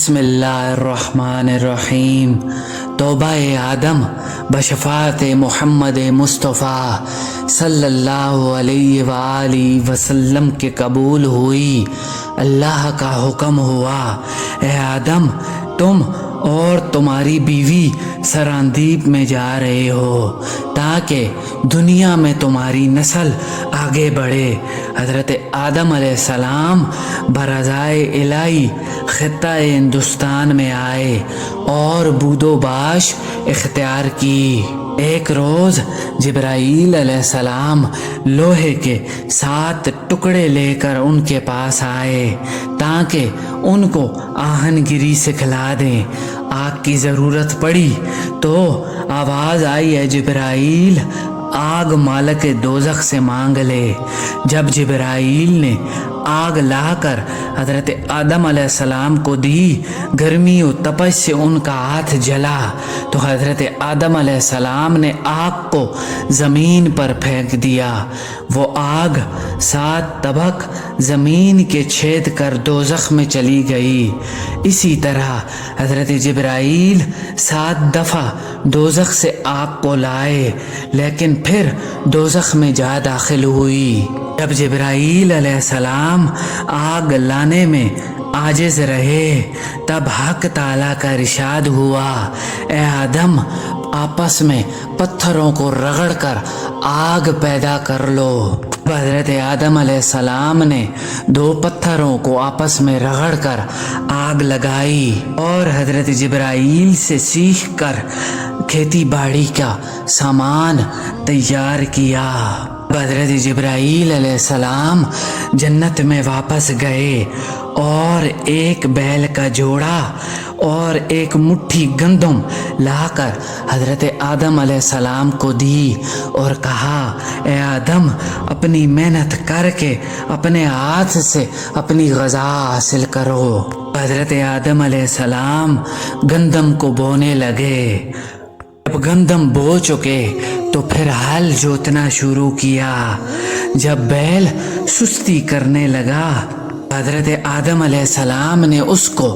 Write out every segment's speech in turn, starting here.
بسم اللہ الرحمن الرحیم۔ توبہ آدم بشفاعت محمد مصطفیٰ صلی اللہ علیہ وآلہ وسلم کے قبول ہوئی۔ اللہ کا حکم ہوا، اے آدم تم اور تمہاری بیوی سراندیپ میں جا رہے ہو تاکہ دنیا میں تمہاری نسل آگے بڑھے۔ حضرت آدم علیہ السلام برضائے الہی خطہ ہندوستان میں آئے اور بود و باش اختیار کی۔ ایک روز جبرائیل علیہ السلام لوہے کے 7 ٹکڑے لے کر ان کے پاس آئے تاکہ ان کو آہن گیری سکھلا دیں۔ آگ کی ضرورت پڑی تو آواز آئی، اے جبرائیل آگ مالک دوزخ سے مانگ لے۔ جب جبرائیل نے آگ لا کر حضرت آدم علیہ السلام کو دی، گرمی و تپش سے ان کا ہاتھ جلا تو حضرت آدم علیہ السلام نے آگ کو زمین پر پھینک دیا۔ وہ آگ 7 طبق زمین کے چھید کر دوزخ میں چلی گئی۔ اسی طرح حضرت جبرائیل 7 دفعہ دوزخ سے آگ کو لائے لیکن پھر دوزخ میں جا داخل ہوئی۔ جب جبرائیل علیہ السلام آگ لانے میں عاجز رہے تب حق تعالیٰ کا ارشاد ہوا، اے آدم آپس میں پتھروں کو رگڑ کر آگ پیدا کر لو۔ حضرت آدم علیہ السلام نے 2 پتھروں کو آپس میں رگڑ کر آگ لگائی اور حضرت جبرائیل سے سیکھ کر کھیتی باڑی کا سامان تیار کیا۔ حضرت جبرائیل علیہ السلام جنت میں واپس گئے اور ایک بیل کا جوڑا اور ایک مٹھی گندم لا کر حضرت آدم علیہ السلام کو دی اور کہا، اے آدم اپنی محنت کر کے اپنے ہاتھ سے اپنی غذا حاصل کرو۔ حضرت آدم علیہ السلام گندم کو بونے لگے۔ جب گندم بو چکے تو پھر ہل جوتنا شروع کیا۔ جب بیل سستی کرنے لگا حضرت آدم علیہ السلام نے اس کو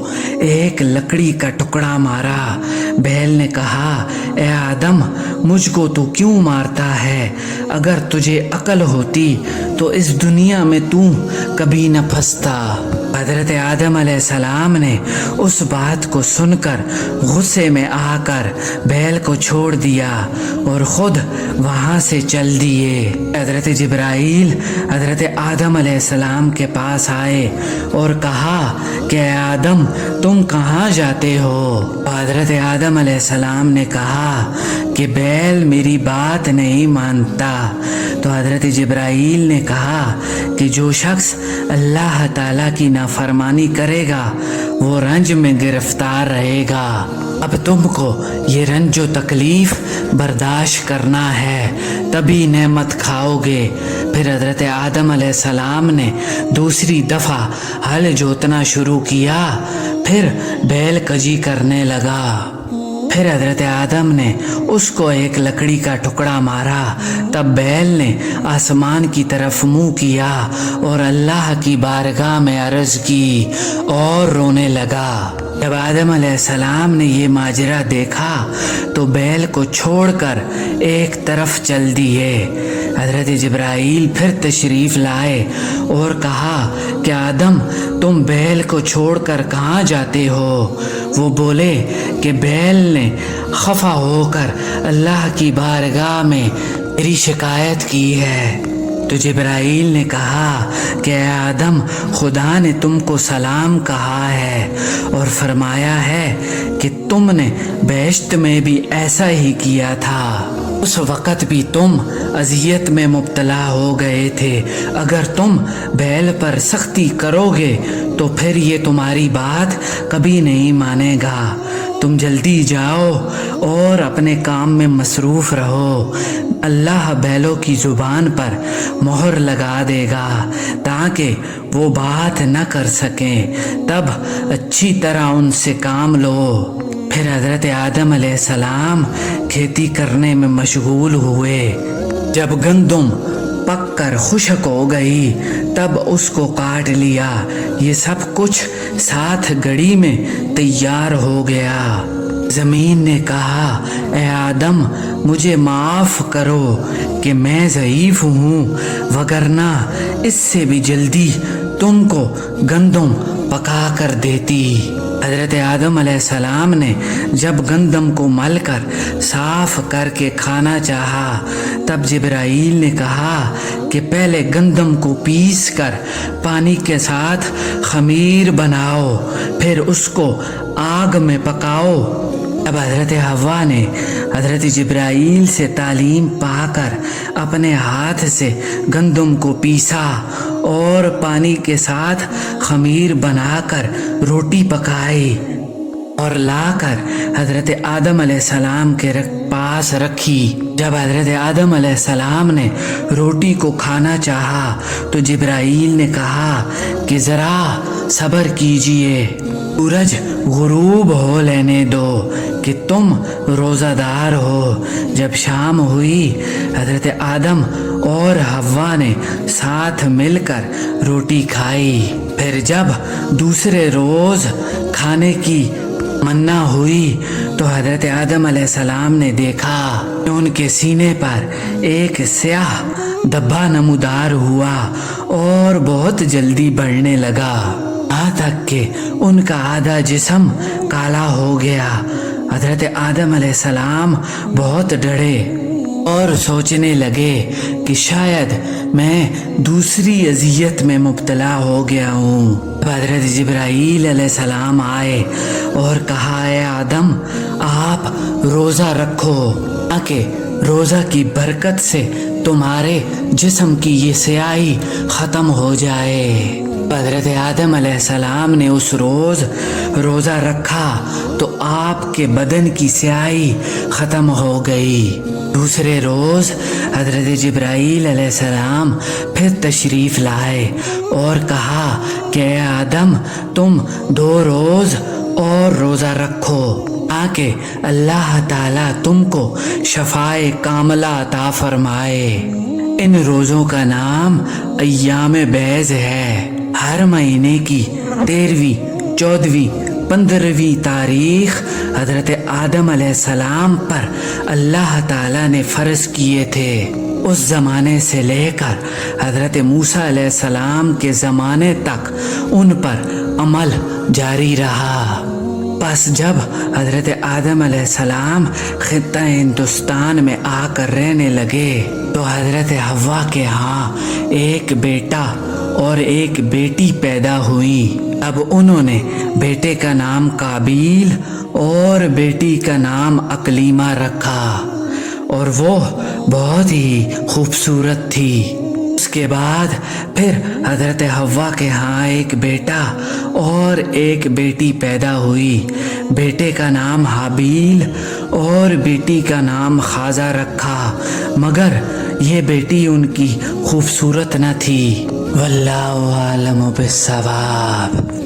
ایک لکڑی کا ٹکڑا مارا۔ بیل نے کہا، اے آدم مجھ کو تو کیوں مارتا ہے؟ اگر تجھے عقل ہوتی تو اس دنیا میں تو کبھی نہ پھنستا۔ حضرت آدم علیہ السلام نے اس بات کو سن کر غصے میں آ کر بیل کو چھوڑ دیا اور خود وہاں سے چل دیے۔ حضرت جبرائیل حضرت آدم علیہ السلام کے پاس آئے اور کہا کہ اے آدم تم کہاں جاتے ہو؟ حضرت آدم علیہ السلام نے کہا کہ بیل میری بات نہیں مانتا۔ تو حضرت جبرائیل نے کہا کہ جو شخص اللہ تعالیٰ کی نافرمانی کرے گا وہ رنج میں گرفتار رہے گا۔ اب تم کو یہ رنج و تکلیف برداشت کرنا ہے تبھی نعمت کھاؤ گے۔ پھر حضرت آدم علیہ السلام نے دوسری دفعہ ہل جوتنا شروع کیا، پھر بیل کجی کرنے لگا۔ پھر حضرت آدم نے اس کو ایک لکڑی کا ٹکڑا مارا۔ تب بیل نے آسمان کی طرف منہ کیا اور اللہ کی بارگاہ میں عرض کی اور رونے لگا۔ جب آدم علیہ السلام نے یہ ماجرا دیکھا تو بیل کو چھوڑ کر ایک طرف چل دیے۔ حضرت جبرائیل پھر تشریف لائے اور کہا کہ آدم تم بیل کو چھوڑ کر کہاں جاتے ہو؟ وہ بولے کہ بیل نے خفا ہو کر اللہ کی بارگاہ میں میری شکایت کی ہے۔ تو جبرائیل نے کہا کہ اے آدم خدا نے تم کو سلام کہا ہے اور فرمایا ہے کہ تم نے بہشت میں بھی ایسا ہی کیا تھا۔ اس وقت بھی تم اذیت میں مبتلا ہو گئے تھے۔ اگر تم بیل پر سختی کرو گے تو پھر یہ تمہاری بات کبھی نہیں مانے گا۔ تم جلدی جاؤ اور اپنے کام میں مصروف رہو۔ اللہ بیلوں کی زبان پر مہر لگا دے گا تاکہ وہ بات نہ کر سکیں، تب اچھی طرح ان سے کام لو۔ پھر حضرت آدم علیہ السلام کھیتی کرنے میں مشغول ہوئے۔ جب گندم پک کر خشک ہو گئی، تب اس کو کاٹ لیا۔ یہ سب کچھ 7 گھڑی میں تیار ہو گیا۔ زمین نے کہا، اے آدم مجھے معاف کرو کہ میں ضعیف ہوں، وگرنہ اس سے بھی جلدی تم کو گندم پکا کر دیتی۔ حضرت آدم علیہ السلام نے جب گندم کو مل کر صاف کر کے کھانا چاہا، تب جبرائیل نے کہا کہ پہلے گندم کو پیس کر پانی کے ساتھ خمیر بناؤ، پھر اس کو آگ میں پکاؤ۔ اب حضرت حوا نے حضرت جبرائیل سے تعلیم پا کر اپنے ہاتھ سے گندم کو پیسا اور پانی کے ساتھ خمیر بنا کر روٹی پکائی اور لا کر حضرت آدم علیہ السلام کے پاس رکھی۔ جب حضرت آدم علیہ السلام نے روٹی کو کھانا چاہا تو جبرائیل نے کہا کہ ذرا صبر کیجئے، سورج غروب ہو لینے دو کہ تم روزہ دار ہو۔ جب شام ہوئی، حضرت آدم اور حوا نے ساتھ مل کر روٹی کھائی۔ پھر جب دوسرے روز کھانے کی تمنا ہوئی تو حضرت آدم علیہ السلام نے دیکھا کہ ان کے سینے پر ایک سیاہ دھبا نمودار ہوا اور بہت جلدی بڑھنے لگا، یہاں تک کہ ان کا آدھا جسم کالا ہو گیا۔ حضرت آدم علیہ السلام بہت ڈرے اور سوچنے لگے کہ شاید میں دوسری اذیت میں مبتلا ہو گیا ہوں۔ حضرت جبرائیل علیہ السلام آئے اور کہا، اے آدم آپ روزہ رکھو تاکہ روزہ کی برکت سے تمہارے جسم کی یہ سیاہی ختم ہو جائے۔ حضرت آدم علیہ السلام نے اس روز روزہ رکھا تو آپ کے بدن کی سیاہی ختم ہو گئی۔ دوسرے روز حضرت جبرائیل علیہ السلام پھر تشریف لائے اور کہا کہ اے آدم تم 2 روز اور روزہ رکھو تاکہ اللہ تعالیٰ تم کو شفائے کاملہ عطا فرمائے۔ ان روزوں کا نام ایام بیض ہے۔ ہر مہینے کی 13ویں، 14ویں، 15ویں تاریخ حضرت آدم علیہ السلام پر اللہ تعالیٰ نے فرض کیے تھے۔ اس زمانے سے لے کر حضرت موسیٰ علیہ السلام کے زمانے تک ان پر عمل جاری رہا۔ پس جب حضرت آدم علیہ السلام خطہ ہندوستان میں آ کر رہنے لگے تو حضرت حوا کے ہاں ایک بیٹا اور ایک بیٹی پیدا ہوئی۔ اب انہوں نے بیٹے کا نام قابیل اور بیٹی کا نام اقلیمہ رکھا اور وہ بہت ہی خوبصورت تھی۔ اس کے بعد پھر حضرت حوا کے ہاں ایک بیٹا اور ایک بیٹی پیدا ہوئی۔ بیٹے کا نام حابیل اور بیٹی کا نام خازہ رکھا، مگر یہ بیٹی ان کی خوبصورت نہ تھی۔ واللہ اعلم بالصواب۔